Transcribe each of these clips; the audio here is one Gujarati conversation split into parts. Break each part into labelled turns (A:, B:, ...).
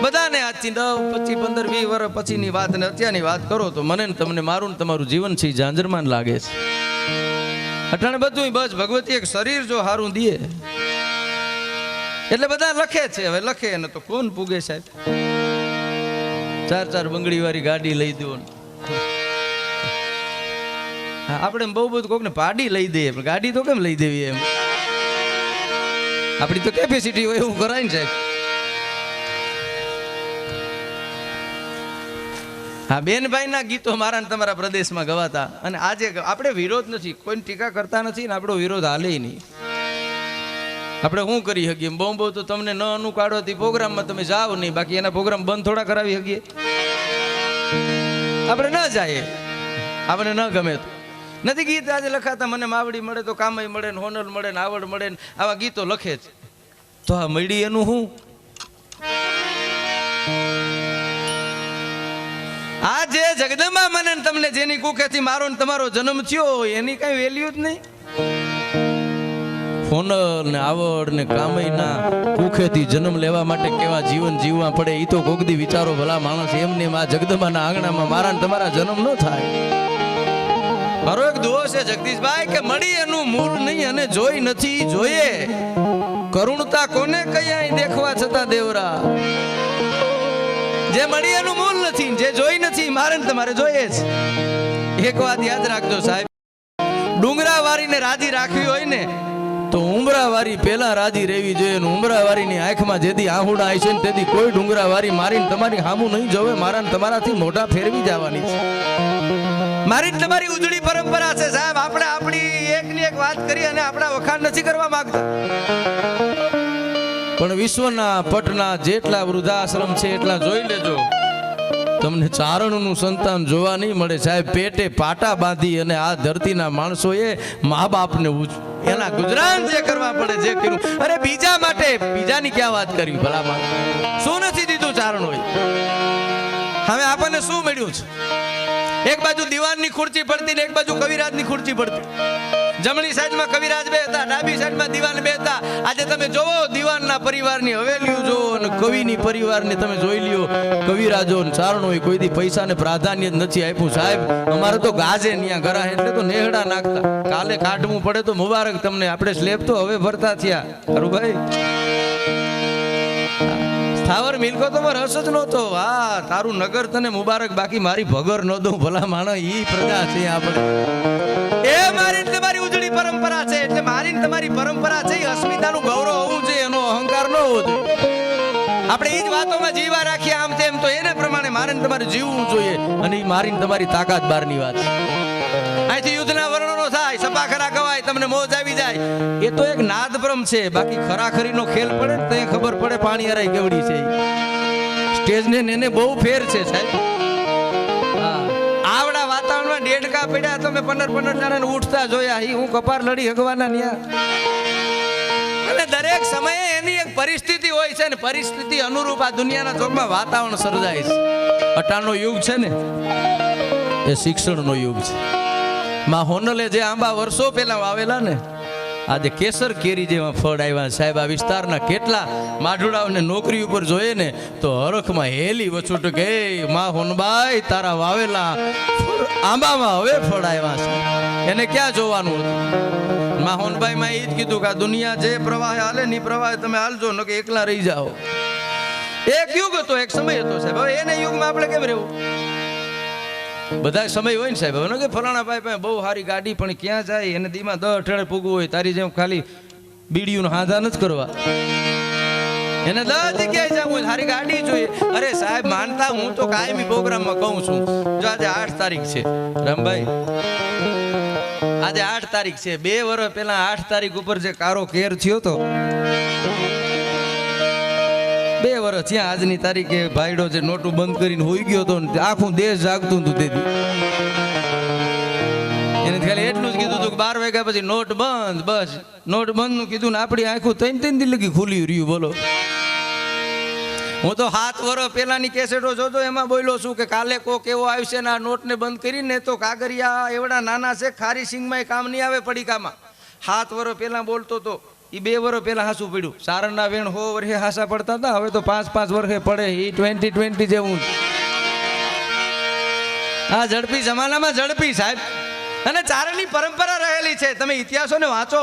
A: બધાને આજથી 10, 25, 15, 20 વર્ષ પછીની વાત ને અત્યારની વાત કરો તો મને ને તમને મારું ને તમારું જીવન છે ઝાંઝરમાન લાગે છે. અટાણે બધું બસ ભગવતી એક શરીર જો હારું દે એટલે બધા લખે છે. હવે લખે ને તો કોણ પૂગે સાહેબ? 4 બંગડી વાળી ગાડી લઈ દો. આપણે બહુ બધું કોક ને પાડી લઈ દઈએ, પણ ગાડી તો કેમ લઈ દેવી? એમ આપણી તો કેપેસિટી હોય એવું કરાય ને સાહેબ. હા, બેનભાઈ ના ગીતો મારા ને તમારા પ્રદેશમાં ગવાતા. અને આજે આપણે વિરોધ નથી, કોઈ ટીકા કરતા નથી ને આપણો વિરોધ હાલે નહીં. આપણે શું કરી શકીએ? બહુ તો તમને ન અનુકાળોથી પ્રોગ્રામમાં તમે જાઓ નહીં, બાકી એના પ્રોગ્રામ બંધ થોડા કરાવી શકીએ? આપણે ન જાય, આપણે ન ગમે તો નથી. ગીત આજે લખાતા મને માવડી મળે તો કામય મળે ને હોનર મળે ને આવડ મળે ને આવા ગીતો લખે છે. તો આ મળી એનું શું? આ જે જગદંબા મને તમને જેની કુખેથી મારો ને તમારો જન્મ થયો એની કઈ વેલ્યુ જ નહીં. હોનર ને આવડ ને કામયના કુખેથી જન્મ લેવા માટે કેવા જીવન જીવવા પડે એ તો કોકદી વિચારો ભલા માણસ. એમને આ જગદંબાના આંગણામાં મારા ને તમારા જન્મ ન થાય. મારો એક દુઓ છે જગદીશભાઈ કે મળી એનું મૂળ નહીં અને જોઈ નથી જોઈએ. કરુણતા કોને કઈ દેખવા છતાં દેવરા. જે મળી એનું મૂળ નથી, જે જોઈ નથી મારે ને તમારે જોઈએ છે. એક વાત યાદ રાખજો સાહેબ, ડુંગરા વારીને રાજી રાખવી હોય ને તો ઉમરા વારી પેલા રાજી રહેવી જોઈએ. ઉમરા વારીની આંખમાં જેથી આહુડા આવી છે ને તેથી કોઈ ડુંગરા વારી મારીને તમારી સામું નહીં જોવે. મારા ને તમારાથી મોઢા ફેરવી જવાની છે. મારી તમારી ઉજળી પરંપરા છે સાહેબ. આપણે આપણી એકની એક વાત કરી અને આપણા વખાણ નથી કરવા માંગતા, પણ વિશ્વના પટના જેટલા વૃદ્ધાશ્રમ છે એટલા જોઈ લેજો, તમને ચારણનું સંતાન જોવા નહીં મળે સાહેબ. પેટે પાટા બાંધી અને આ ધરતીના માણસોએ મા બાપને એના ગુજરાન જે કરવા પડે જે કર્યું. અરે બીજા માટે બીજાની ક્યાં વાત કરવી ભલામાં? શું નથી દીધું ચારણોએ? હવે આપણને શું મળ્યું છે? એક બાજુ દીવાનની ખુરચી પડતી ને એક બાજુ કવિરાજની ખુરચી પડતી. જમણી સાઈડમાં કવિરાજ બેહતા, ડાબી સાઈડમાં દીવાન બેહતા. આજે તમે જોવો દીવાનના પરિવારની હવેલીઓ જોવો અને કવિની પરિવારની તમે જોઈ લ્યો. કવિરાજો ને ચારણોએ કોઈ દી પૈસાને પ્રાધાન્ય જ નથી આપ્યું સાહેબ. અમારે તો ગાજે ન્યા ગરા એટલે તો નેહડા નાખતા. કાલે કાઢવું પડે તો મુબારક તમને. આપણે સ્લેબ તો હવે ભરતા થયા. ખરું ભાઈ? સ્થાવર મિલકતોમાં રસ જ નહોતો. હા, તારું નગર તને મુબારક, બાકી મારી ભગર ન દઉં ભલા માણસ. ઈ પ્રજા છે આપણે. એ મારી તમારી ઉજળી પરંપરા છે. એટલે મારી તમારી પરંપરા છે, અસ્મિતાનું ગૌરવ હોવું જોઈએ, એનો અહંકાર ન હોવો જોઈએ. આપણે એ જ વાતોમાં જીવા રાખીએ આમ તેમ, તો એને પ્રમાણે મારે તમારે જીવવું જોઈએ. અને મારી તમારી તાકાત બહારની વાત છે. અહીંથી યુદ્ધના વર્ણનો થાય, સપાખરા ગવાય, તમને મોજ આવી જાય. એ તો એક નાદબ્રહ્મ છે. બાકી ખરાખરીનો ખેલ પડે ને તો ખબર પડે પાણી હરાઈ કેવડી છે. સ્ટેજ ને એને બહુ ફેર છે સાહેબ. આવડા વાતાવરણમાં ડેડકા પડ્યા તમે 15 જણાને ઉઠતા જોયા. હું કપાર લડી હગવાના ન્યા. અને દરેક સમયે એની એક પરિસ્થિતિ હોય છે ને પરિસ્થિતિ અનુરૂપ આ દુનિયાના ચોકમાં વાતાવરણ સર્જાય છે. અટાણનો યુગ છે ને એ શિક્ષણનો યુગ છે. માં હોનલે જે આંબા વર્ષો પહેલા વાવેલા ને આજે કેસર કેરી જેવા ફળ આવ્યા સાહેબ. આ વિસ્તારના કેટલા માઢુડાઓને નોકરી ઉપર જોઈએ ને તો હરખમાં હેલી વછુટ કે માં હોનબાઈ તારા વાવેલા આંબામાં હવે ફળ આવ્યા છે. એને ક્યાં જોવાનું હતું? માં હોનબાઈ માં એ જ કીધું કે આ દુનિયા જે પ્રવાહે હાલે ને પ્રવાહે તમે હાલજો ન કે એકલા રહી જાઓ. એક યુગ હતો, એક સમય હતો સાહેબ. હવે એને યુગમાં આપણે કેમ રહેવું? બધા સમય હોય ને સાહેબ. હવે કે ફલાણા ભાઈ પાસે બહુ સારી ગાડી, પણ ક્યાં જાય એને દીમાં 10 અઠવાડિયે પૂગવું હોય. તારી જેમ ખાલી બીડીયું હાંધા નથી કરવા, એને 10 જગ્યાએ જવું સારી ગાડી જોઈએ. અરે સાહેબ માનતા હું તો કાયમી પ્રોગ્રામમાં કહું છું. જો આજે 8 તારીખ છે રામભાઈ, આજે 8 તારીખ છે. 2 વર્ષ પહેલા 8 તારીખ ઉપર જે કારો કેર થયો તો 2 વર્ષ ત્યાં આજની તારીખે ભાઈડો જે નોટું બંધ કરીને હોઈ ગયો હતો ને આખું દેશ જાગતું હતું. તેથી એને ખાલી એટલું જ કીધું હતું કે 12 વાગ્યા પછી નોટ બંધ. બસ નોટ બંધ નું કીધું ને આપણી આંખું 3 દી લગી ખુલી રહ્યું. બોલો, હું તો 7 વર્ષ પહેલાની કેસેટો જોતો એમાં બોલ્યો છું કે કાલે કોક એવો આવશે ને આ નોટને બંધ કરીને તો કાગરિયા એવડા નાના છે ખારી સિંગમાં કામ નહીં આવે પડીકામાં. 7 વર્ષ પહેલા બોલતો તો એ 2 વર્ષ પહેલા હાસું પડ્યું. સારણના વેણ 100 વર્ષે હાસા પડતા હતા, હવે તો 5-5 વર્ષે પડે. એ 2020 જેવું. આ ઝડપી જમાનામાં ઝડપી સાહેબ. અને ચારણની પરંપરા રહેલી છે. તમે ઇતિહાસોને વાંચો.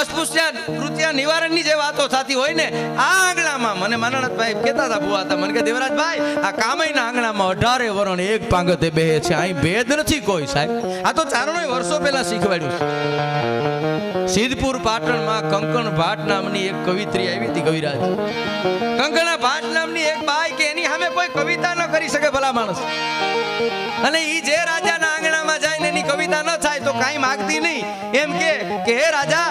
A: અસ્પૃશ્ય કૃત્ય નિવારણની જે વાતો થતી હોય ને, આ આંગણામાં મને માનનાથભાઈ કહેતા હતા, બુઆ હતા, મને કે દેવરાજભાઈ આ કામયના આંગણામાં 18 વરણ એક પાંગતે બેહે છે. અહીં ભેદ નથી કોઈ સાહેબ. આ તો ચારણોએ વર્ષો પહેલા શીખવાડ્યું છે. સિદ્ધપુર પાટણમાં કંકણ ભાટ નામની એક કવિત્રી આવી હતી, કવિરાજ. કંકણા ભાટ નામની એક બાઈ કે એની સામે કોઈ કવિતા ન કરી શકે ભલા માણસ. અને ઈ જે રાજાના આંગણામાં જાય ને એની કવિતા ન થાય તો કાંઈ માગતી નહીં. એમ કે હે રાજા,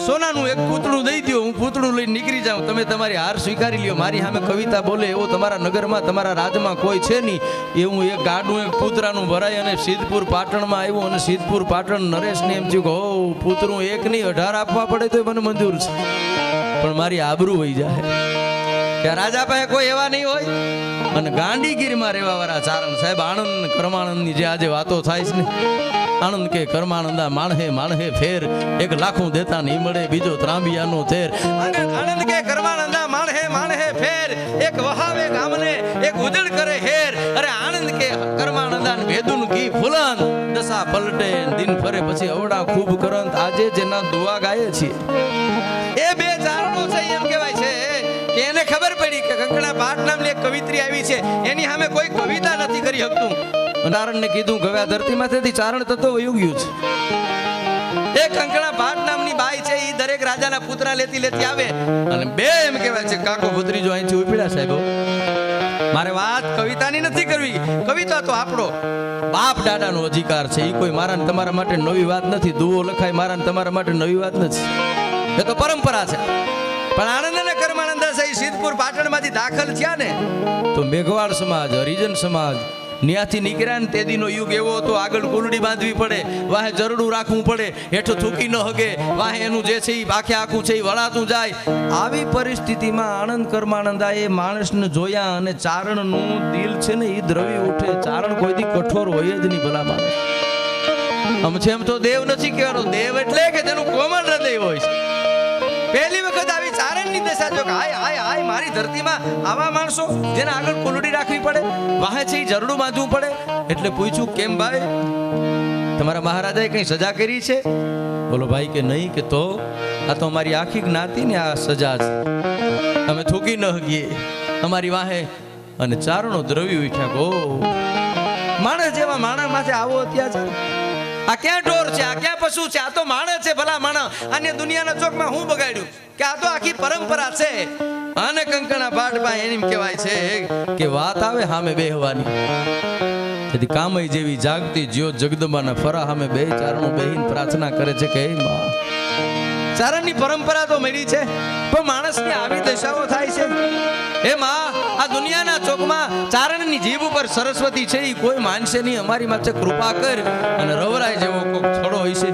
A: સોનાનું એક પૂતળું દઈ દો, હું પૂતળું લઈને નીકળી જાઉં, તમે તમારી હાર સ્વીકારી લ્યો. મારી સામે કવિતા બોલે એવો તમારા નગરમાં, તમારા રાજમાં કોઈ છે નહીં. એવું એક ગાડું એક પૂતરાનું ભરાય અને સિદ્ધપુર પાટણમાં આવ્યું. અને સિદ્ધપુર પાટણ નરેશને એમ થયું કે હો, પૂતળું એક નહીં 18 આપવા પડે તો મને મંજૂર છે, પણ મારી આબરૂ વહી જાય. કે રાજા પાસે કોઈ એવા નહીં હોય. અને ગાંડીગીરીમાં રહેવા વાળા ચારણ સાહેબ, આનંદ કર્માનંદની જે આજે વાતો થાય છે ને, આનંદ કે કર્માનંદા માણહે ફેર, એક લાખું દેતા નહીં મળે બીજો ત્રાંબિયાનો થેર. આનંદ કે કર્માનંદા માણહે ફેર, એક વહાવે ગામને એક ઉજળ કરે હેર. અરે આનંદ કે કર્માનંદા ભેદુન કી ફુલન, દશા પલટે દિન ફરે પછી અવડા ખૂબ કરંત. આજે જેના દુઆ ગાય છે એ 2 ચારણો છે. એમ કહેવાય છે કે એને ખબર પડી કે કંકણા ભાટ નામની એક કવિત્રી આવી છે, એની સામે કોઈ કવિતા નથી કરી શકતું. ચારણને કીધું કે હવે આ ધરતીમાંથી ચારણ તત્વ વયું ગયું છે. એક કંકણા ભાટ નામની બાઈ છે, એ દરેક રાજાના પુતરા લેતી આવે અને 2 એમ કહેવાય છે કાકો ભત્રીજો અહીંથી ઉપડ્યા સાહેબ. મારે વાત કવિતાની નથી કરવી. કવિતા તો આપણો બાપ દાદાનો અધિકાર છે. એ કોઈ મારા તમારા માટે નવી વાત નથી. દુઓ લખાય મારા તમારા માટે નવી વાત નથી. એ તો પરંપરા છે. પણ આનંદ અને કર્માનંદ સહી સિદ્ધપુર પાટણમાંથી દાખલ થયા ને, તો મેઘવાળ સમાજ, હરિજન સમાજ ન્યાથી નીકળ્યા ને તેદીનો યુગ એવો હતો. આગળ કુલડી બાંધવી પડે, વાહે જરડું રાખવું પડે, હેઠું થૂકી ન હગે, વાહે એનું જે છે એ આખે આખું છે એ વળાતું જાય. આવી પરિસ્થિતિમાં આનંદ કર્માનંદાએ માણસને જોયા અને ચારણનું દિલ છે ને એ દ્રવી ઉઠે. ચારણ કોઈથી કઠોર હોય જ નહીં ભલા માણસ. આમ છે એમ તો દેવ નથી કહેવાનો. દેવ એટલે કે જેનું કોમળ હૃદય હોય છે. પહેલી વખત આવી ચારણની દશા જો કે હાય મારી ધરતીમાં આવા માણસો જેને આગળ કુલડી રાખવી પડે, વાહે છે જરડું બાંધવું પડે. એટલે પૂછ્યું કેમ ભાઈ, તમારા મહારાજાએ કઈ સજા કરી છે? બોલો ભાઈ કે નહીં. કે તો આ તો અમારી આખી જ્ઞાતિને આ સજા છે, અમે થૂકી ન હગીએ અમારી વાહે. અને ચારણો દ્રવી ઉઠ્યા. ગો માણસ જેવા માણસ માથે આવો અત્યાચાર, આ ક્યાં ઢોર છે, આ ક્યાં પશુ છે? આ તો માણસ છે ભલા માણસ. અને દુનિયાના ચોકમાં હું બગાડ્યું કે આ તો આખી પરંપરા છે. અને કંકણા ભાટમાં એમ કહેવાય છે કે વાત આવે સામે બેહવાની. તેથી કામય જેવી જાગતી જ્યોત જગદંબાના ફરા સામે 2 ચારણો બેહીને પ્રાર્થના કરે છે કે હે માં. ચારણની પરંપરા તો મળી છે, પણ માણસની આવી દશાઓ થાય છે. હે માં, આ દુનિયાના ચોકમાં ચારણની જીભ ઉપર સરસ્વતી છે, એ કોઈ માનશે નહીં. અમારી માથે કૃપા કર. અને રવરાય જેવો કોક છોડો હોય છે.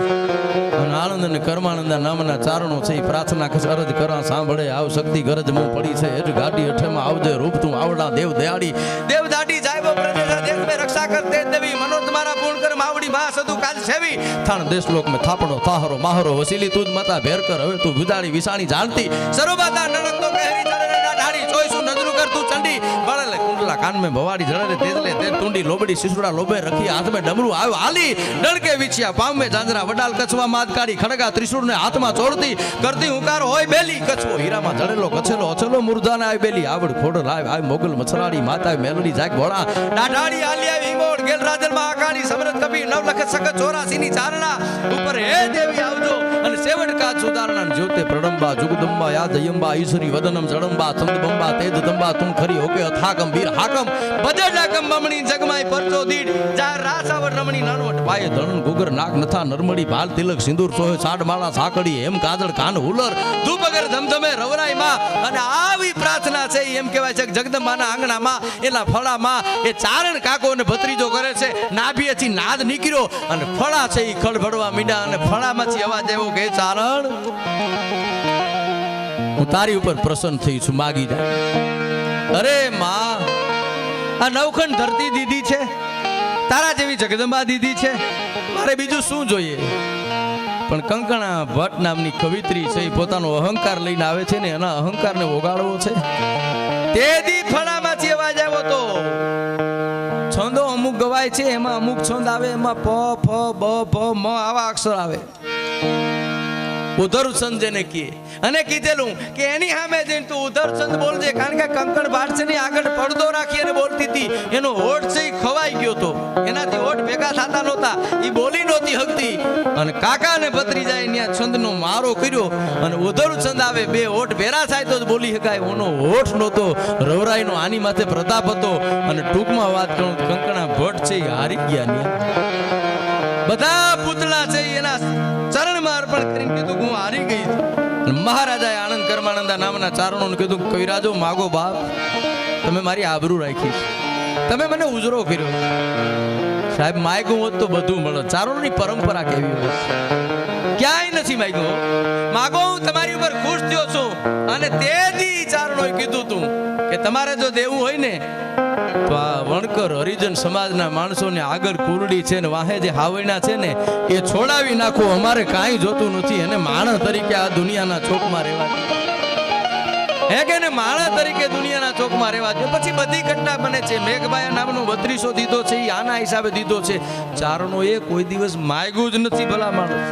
A: અને આનંદ અને કર્માનંદા નામના ચારણો છે, એ પ્રાર્થના કરે, અરજ કરા સાંભળે, આવ શક્તિ ગરજ માં પડી છે. એજ ગાડી અઠેમાં આવજે, રૂપ તું આવડા દેવ દયાળી, દેવ દાડી જાયબો પ્રદેશા દેશ મે રક્ષા કર તે દેવી, મનો તમારા પૂર્ણ કર માવડી મા સદુ કાલ સેવી. થાણ દેશ લોક મે થાપણો તાહરો માહરો વસીલી તુજ માતા ભેર કર. હવે તું વિદાળી વિસાણી જાણતી, સરોબાતા નણક તો કહેરી ડાઢાડી, ચોઈસું નજરું કર તું ચંડી, બળલે કુંડલા કાન મે ભવાડી જળરે તેજલે તે તુંડી લોબડી સિસુડા લોબે રખી, હાથ મે ડમરું આવ હાલી, ડણકે વિછિયા પામ મે જાંજરા વડાલ કચવા માદ કાઢી, ખડગા ત્રિશુળ ને હાથમાં ચોરતી, કરતી હુંકાર હોય બેલી, કચવો હીરામાં જડેલો કછેલો અછલો મુરજાને આવી બેલી, આવડ ખોડ લાવ આવી મોગલ મછરાડી, માતા મેલડી જાગ ભોળા, ડાઢાડી આલી આવી ઈમોડ ગેલ રાજલ માં આકાડી, સમરત કબી નવ લખત સખત 84 ની ચારણા ઉપર હે દેવી આવજો. અને સેવડ કાચ સુધારણા જ્યોતે પ્રડંબા જુગદંબા યાદ યંબા ઈશ્વરી વદનમ જડંબા ચંદબંબા તેજ દંબા તું ખરી હોકે અથાકમ વીર હાકમ બજડાકમ બમણી જગમાય પરચો દીડ જાર રાસાવર રમણી નાનવટ પાયે ધણન ગુગર નાક નથા નરમડી ભાલ તિલક સિંદૂર સોહે સાડ માળા સાકડી એમ કાજળ કાન હુલર ધૂપગર ધમધમે રવરાઈ માં. અને આવી પ્રાર્થના છે એમ કહેવાય છે જગદંબાના આંગણામાં એના ફળામાં એ ચારણ કાકો અને ભત્રીજો કરે છે. નાભીએથી નાદ નીકળ્યો અને ફળા છે એ ખળભળવા મીડા અને ફળામાંથી અવાજ આવ્યો કે ચારણ હું તારી ઉપર પ્રસન્ન થઈ છું, માગી જા. અરે માં, આ નવખંડ ધરતી દીધી છે, તારા જેવી જગદંબા દીધી છે, મારે બીજું શું જોઈએ? પણ કંકણા ભટ્ટ નામની કવિત્રી છે, એ પોતાનો અહંકાર લઈને આવે છે ને એના અહંકારને ઓગાળવો છે. તે દી ફળામાંથી અવાજ આવ્યો તો છંદો અમુક ગવાય છે, એમાં અમુક છંદ આવે, એમાં પ ફ બ ભ મ આવા અક્ષર આવે. ઉધર છંદ જેને કીએ, અને કીધેલું કે એની સામે જઈને તું ઉધર છંદ બોલજે, કારણ કે કંકણ ભાટ છે ને આગળ પડદો રાખી અને બોલતી હતી. એનો હોઠ છે એ ખવાઈ ગયો તો, એનાથી હોઠ ભેગા થતા નહોતા, એ બોલી નહોતી હકતી. અને કાકા ને ભત્રીજાએ ત્યાં છંદનો મારો કર્યો અને ઉધર છંદ આવે, બે હોઠ ભેરા થાય તો જ બોલી શકાય. ઓનો હોઠ નહોતો, રવરાઈનો આની માથે પ્રતાપ હતો. અને ટૂંકમાં વાત કરું, કંકણા ભટ્ટ છે એ હારી ગયા ત્યાં. બધા પૂતળા છે એના ચરણમાં અર્પણ કરીને કીધું હું હારી ગઈ. મહારાજાએ આનંદ કર્માનંદા નામના ચારણોને કીધું, કવિરાજો માગો બાપ, તમે મારી આબરૂ રાખી, તમે મને ઉજરો કર્યો. સાહેબ માગ્યું હોત તો બધું મળે. ચારણોની પરંપરા કેવી હોય, ક્યાંય નથી માગ્યું. માગો, હું તમારી ઉપર ખુશ થયો છું. અને તે દી ચારણોએ કીધું તું કે તમારે જો દેવું હોય ને તો આ વણકર હરિજન સમાજના માણસોને આગળ કુરડી છે ને વાહે જે હાવયના છે ને એ છોડાવી નાખો, અમારે કાંઈ જોતું નથી. અને માણસ તરીકે આ દુનિયાના ચોકમાં રહેવા હે કે ને માણસ તરીકે દુનિયાના ચોકમાં રહેવા દે. પછી બધી ઘટના બને છે. મેઘબાયા નામનો 3200 દીધો છે, એ આના હિસાબે દીધો છે. ચારણોએ કોઈ દિવસ માગ્યું જ નથી ભલા માણસ.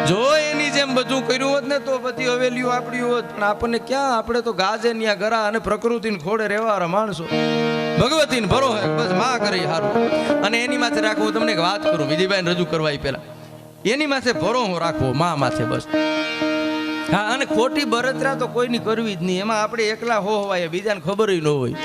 A: જો એની જેમ બધું કર્યું હોત ને તો બધી હવેલીઓ આપણી હોત. પણ આપણને ક્યાં, આપણે તો ગાજે ન્યા ગરા અને પ્રકૃતિને ખોડે રહેવાવાળા માણસો. ભગવતીને ભરો હે બસ માં કરે હારું. અને એની માથે રાખવું, તમને એક વાત કરું, વિધિભાઈને રજૂ કરવા પહેલા એની માથે ભરો હું રાખવો, માં માથે બસ. હા, અને ખોટી બળતરા તો કોઈની કરવી જ નહીં. એમાં આપણે એકલા હોવાય, બીજાને ખબર ન હોય.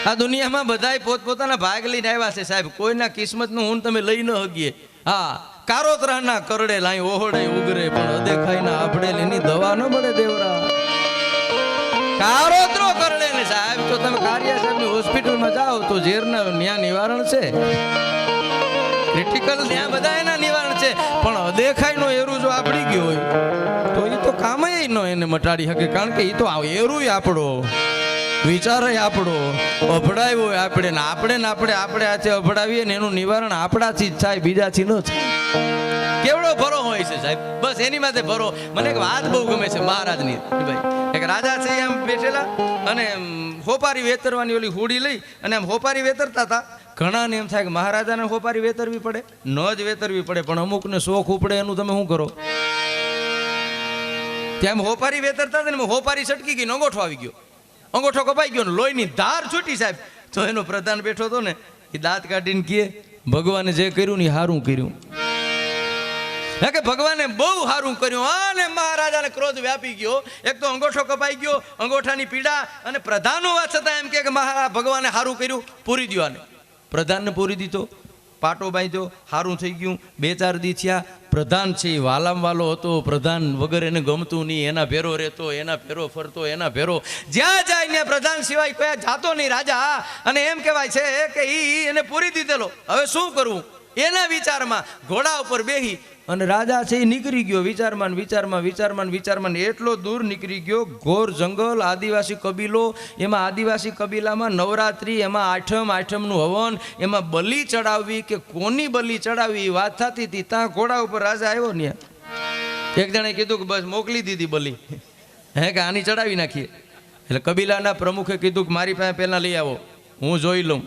A: આ દુનિયામાં બધાય પોતપોતાના ભાગ લઈને આવ્યા છે સાહેબ. કોઈના કિસ્મતનું હું તમે લઈ ન હગીએ. હા, કારોતરાના કરડે લાઈ ઓહડે ઉગરે, પણ અદેખાઈના આપડે એની દવા ન મળે દેવરા. કારોતરો કરડે ને સાહેબ, તો તમે કારિયા સાહેબની હોસ્પિટલમાં જાઓ તો ઝેરના ન્યા નિવારણ છે, ક્રિટિકલ ત્યાં બધા એના નિવારણ છે. પણ અદેખાઈનો એરું જો આપડી ગયો હોય તો એ તો કામ ન એને મટાડી શકે. કારણ કે એ તો એરું આપણો વિચાર આપણો અભડાવ્યો હોય આપણે ને આપણે હાથે અભડાવીએ ને એનું નિવારણ આપણાથી જ થાય, બીજાથી ન થાય. કેવડો ભરો હોય છે સાહેબ, બસ એની માથે ભરો. મને એક વાત બહુ ગમે છે મહારાજની. ભાઈ એક રાજા છે, એમ બેઠેલા અને હોપારી વેતરવાની ઓલી હુડી લઈ અને આમ હોપારી વેતરતા હતા. ઘણાને એમ થાય કે મહારાજાને હોપારી વેતરવી પડે, ન જ વેતરવી પડે, પણ અમુકને શોખ ઉપડે એનું તમે શું કરો. ત્યાં હોપારી વેતરતા હતા ને હોપારી સટકી ગઈ, અંગોઠો આવી ગયો, અંગોઠો કપાઈ ગયો, લોહીની ધાર છૂટી સાહેબ. તો એનો પ્રધાન બેઠો હતો ને, એ દાંત કાઢીને કહે, ભગવાને જે કર્યું ને સારું કર્યું. હે કે ભગવાને બહુ સારું કર્યું. અને મહારાજાને ક્રોધ વ્યાપી ગયો. એક તો અંગોઠો કપાઈ ગયો, અંગોઠાની પીડા, અને પ્રધાન હોવા છતાં એમ કે ભગવાને સારું કર્યું, પૂરી દો આને. પ્રધાનને પૂરી દીધો, પાટો બાંધ્યો, સારું થઈ ગયું. 2-4 દી થયા. પ્રધાન છે એ વાલામ વાલો હતો, પ્રધાન વગર એને ગમતું નહીં, એના ભેરો રહેતો, એના ભેરો ફરતો, એના ભેરો જ્યાં જાય ને પ્રધાન સિવાય કોઈ જાતો નહીં રાજા. અને એમ કહેવાય છે કે એને પૂરી દીધેલો. હવે શું કરવું એના વિચારમાં ઘોડા ઉપર બેહી અને રાજા છે એ નીકળી ગયો વિચારમાં એટલો દૂર નીકળી ગયો. ઘોર જંગલ, આદિવાસી કબીલો, એમાં આદિવાસી કબીલામાં નવરાત્રિ, એમાં આઠમનું હવન, એમાં બલિ ચડાવવી કે કોની બલિ ચડાવવી એ વાત થતી હતી. ત્યાં ઘોડા ઉપર રાજા આવ્યો ને, એક જણે કીધું કે બસ મોકલી દીધી બલિ, હે કે આની ચડાવી નાખીએ. એટલે કબીલાના પ્રમુખે કીધું કે મારી પાસે પહેલાં લઈ આવો, હું જોઈ લઉં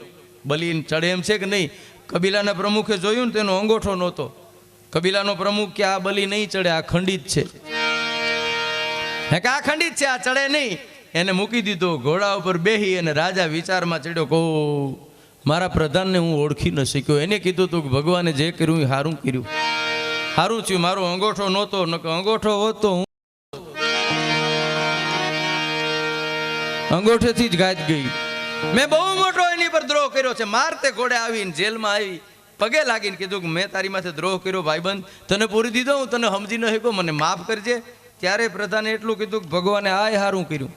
A: બલિ ચડે એમ છે કે નહીં. કબીલાના પ્રમુખે જોયું ને તેનો અંગોઠો નહોતો. કબીલાનો પ્રમુખ કે આ બલિ નહીં ચડે, આ ખંડિત છે, હે કે આ ખંડિત છે, આ ચડે નહીં. એને મૂકી દીધો. ઘોડા ઉપર બેહી અને રાજા વિચારમાં ચડ્યો, કહો મારા પ્રધાનને હું ઓળખી ન શક્યો. એને કીધું હતું કે ભગવાને જે કર્યું એ સારું કર્યું, સારું થયું. મારો અંગોઠો નહોતો, અંગોઠો હોત તો હું અંગોઠેથી જ ગાત ગઈ. મેં બહુ મોટો એની પર દ્રોહ કર્યો છે. મારતે ઘોડે આવીને જેલમાં આવી પગે લાગીને કીધું કે મેં તારી માથે દ્રોહ કર્યો ભાઈબંધ, તને પૂરી દીધો, હું તને સમજી ન શક્યો, મને માફ કરજે. ત્યારે પ્રધાને એટલું કીધું કે ભગવાને આય સારું કર્યું.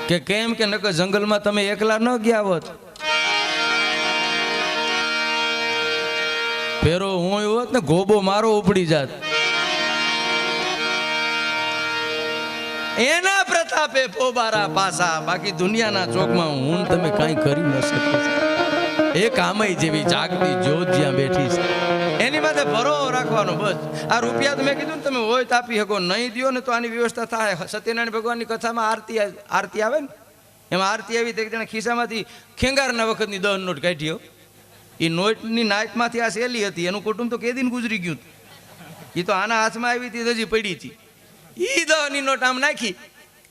A: કે કેમ કે નકર જંગલમાં તમે એકલા ન ગયા હોત, ફેરો હું હોત ને ગોબો મારો ઉપડી જાત. એના પ્રતાપે પોબારા પાસા, બાકી દુનિયાના ચોકમાં હું તમે કાંઈ કરી ન શકો. એક આમય જેવી જાગતી જ્યોત જ્યાં બેઠી છે એની માથે ભરો રાખવાનો બસ. આ રૂપિયા તો મેં કીધું ને તમે હોય તો આપી શકો, નહીં દો ને તો આની વ્યવસ્થા થાય. સત્યનારાયણ ભગવાનની કથામાં આરતી આવે ને, એમાં આરતી આવી તો એક જણા ખિસ્સામાંથી ખેંગારના વખતની 10 નોટ કાઢ્યો. એ નોટની નાઇટમાંથી આ સહેલી હતી, એનું કુટુંબ તો કેદીન ગુજરી ગયું. એ તો આના હાથમાં આવી હતી હજી પડી હતી. એ 10ની નોટ આમ નાખી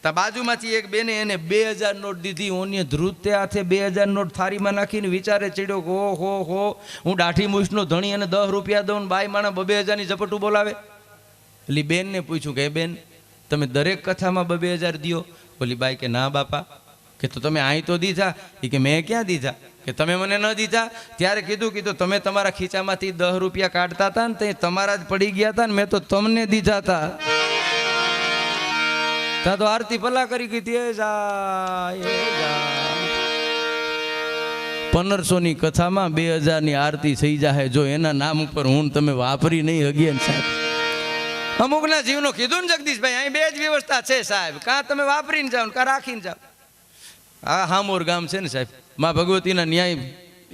A: તા બાજુમાંથી એક બેને એને 2000 નોટ દીધી. ઓને ધ્રુતે હાથે 2000 નોટ થારીમાં નાખીને વિચારે ચડ્યો કે હો હું દાઢી મૂછનો ધણી અને 10 રૂપિયા દઉં, બાઈ માણા 2000ની ઝપટું બોલાવે. એટલે બેનને પૂછ્યું કે બેન તમે દરેક કથામાં 2000 દો? બોલી બાઈ કે ના બાપા, કે તો તમે અહીં તો દીધા. એ કે મેં ક્યાં દીધા? કે તમે મને ન દીધા. ત્યારે કીધું તમે તમારા ખીચામાંથી 10 રૂપિયા કાઢતા હતા ને તે તમારા જ પડી ગયા હતા ને મેં તો તમને દીધા હતા. ત્યાં તો આરતી ભલા કરી કીધી 1500ની કથામાં 2000ની આરતી થઈ જાય જો એના નામ ઉપર હું તમે વાપરી નહીં હગીએ ને સાહેબ. અમુકના જીવનો કીધું ને જગદીશભાઈ, અહીં 2 જ વ્યવસ્થા છે સાહેબ, કાં તમે વાપરીને જાઓ ને કાં રાખીને જાઓ. આ હામોર ગામ છે ને સાહેબ, માં ભગવતીના ન્યાય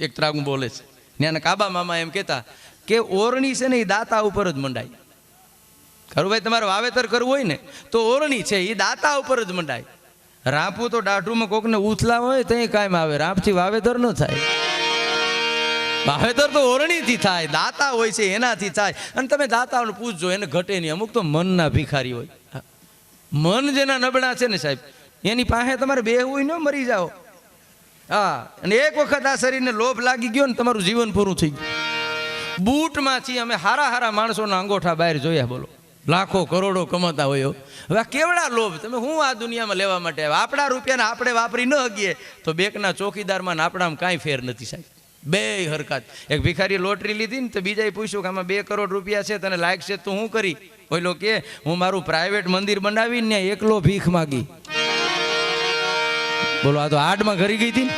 A: એક ત્રાગું બોલે છે. ત્યાંના કાબા મામા એમ કહેતા કે ઓરણી છે ને એ દાતા ઉપર જ મંડાય. ખરું ભાઈ, તમારે વાવેતર કરવું હોય ને તો ઓરણી છે એ દાતા ઉપર જ મંડાય. રાપું તો દાઢુમાં કોકને ઉથલા હોય તો કાયમ આવે, રાપથી વાવેતર ન થાય. વાવેતર તો ઓરણીથી થાય, દાતા હોય છે એનાથી થાય. અને તમે દાતાઓને પૂછજો, એને ઘટે નહીં. અમુક તો મનના ભિખારી હોય, મન જેના નબળા છે ને સાહેબ, એની પાસે તમારે બેહવું ન મરી જાઓ. હા, અને એક વખત આ શરીરને લોભ લાગી ગયો ને તમારું જીવન પૂરું થઈ ગયું. બૂટમાંથી અમે હારા માણસોના અંગોઠા બહાર જોયા, બોલો લાખો કરોડો કમાતા હોય. હવે કેવડા લોભ, તમે હું આ દુનિયામાં લેવા માટે આવ્યા? આપણા રૂપિયાને આપણે વાપરી ન હગીએ તો બેકના ચોકીદારમાં આપણામાં કાંઈ ફેર નથી સાહેબ, બે હરકત. એક ભિખારીએ લોટરી લીધી ને તો બીજાએ પૂછ્યું કે આમાં 2 કરોડ રૂપિયા છે, તને લાયક છે તું શું કરી? ઓલો કે હું મારું પ્રાઇવેટ મંદિર બનાવીને એકલો ભીખ માગી. બોલો, આ તો આડમાં ઘરી ગઈ હતી ને.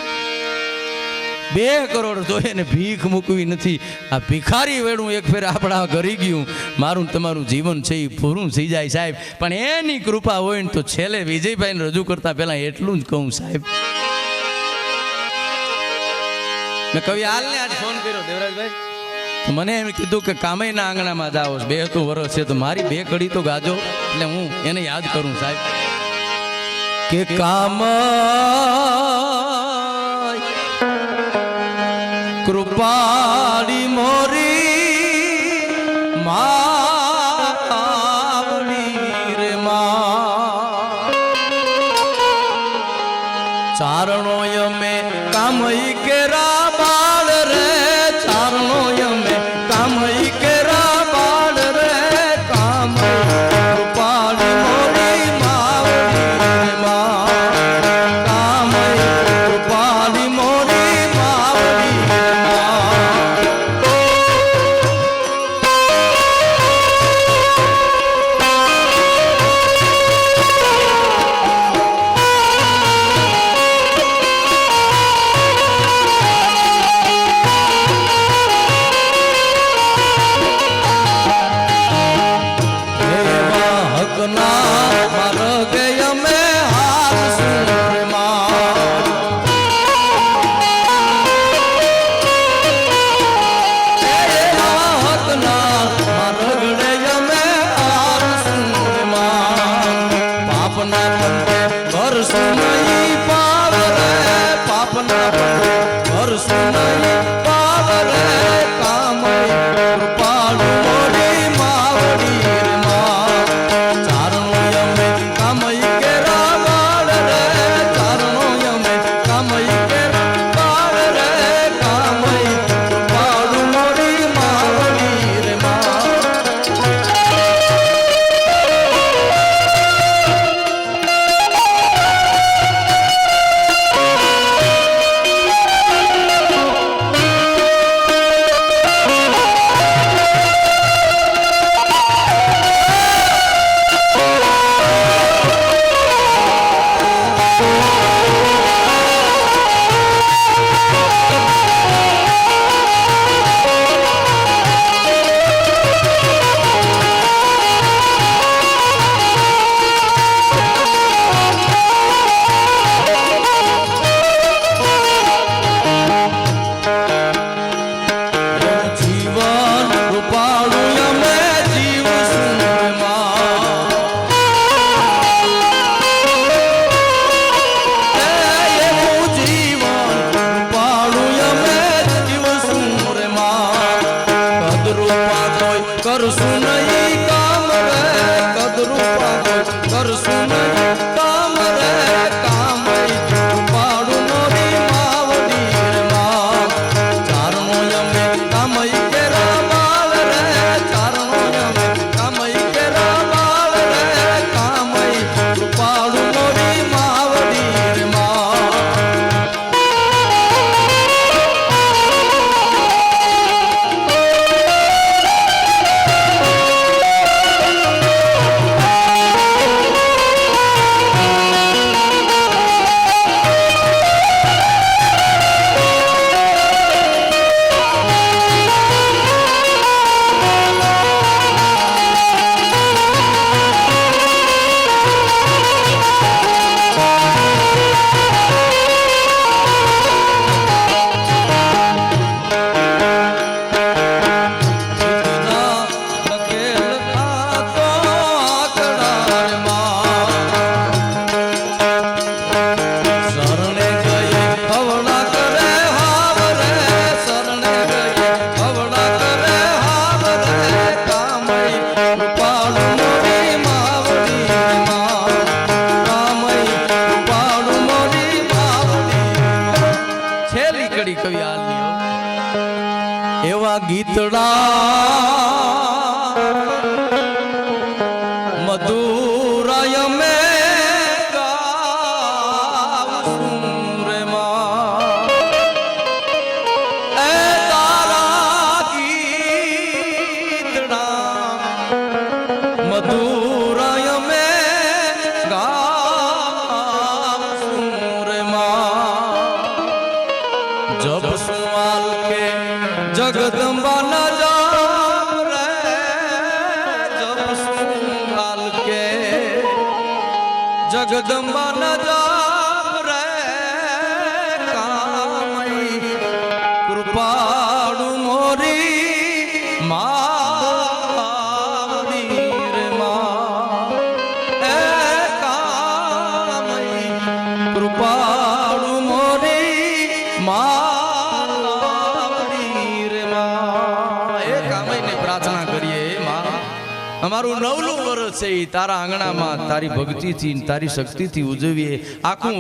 A: 2 કરોડ તો એને ભીખ મૂકવી નથી. આ ભિખારી વેડું એક ફેર આપણા ઘરી ગયું. મારું તમારું જીવન છે એ પૂરું થઈ જાય સાહેબ. પણ એની કૃપા હોય ને તો છેલ્લે વિજયભાઈને રજૂ કરતા પહેલા એટલું જ કહું સાહેબ. મેં કવિ હાલને આજ ફોન કર્યો દેવરાજભાઈ, તો મને એમ કીધું કે કામયના આંગણામાં જાઓ, 2 વર્ષ છે તો મારી 2 કડી તો ગાજો. એટલે હું એને યાદ કરું સાહેબ કે કામ કૃપાળી મોરી માવડી રે માં, ચારણો યમે કામઈ કેરા બાળ રે, ચારણો યમે કામઈ કેરા બાળ રે, કામ કૃપાળી મોરી માવડી રે માં, કામ કૃપાળી મોરી માવડી રે ગીતડા મધુરાય મે ગાવું રે માં એ તારા ગીતડા મધુરાય મે ગાવું રે માં જબ સુવાલ કે જગદંબા ન જામ રે જબ સુવાલ કે જગદંબા ન જામ રે કામઈ કૃપાળુ મોરી માવડી રે માં એ કામઈ કૃપાળુ મોરી માવડી રે માં એ કામઈને પ્રાર્થના કરીએ હે માં અમારું 9મું વર્ષ છે ઈ તારા આંગણામાં તારી ભક્તિથી તારી શક્તિથી ઉજવીએ આખું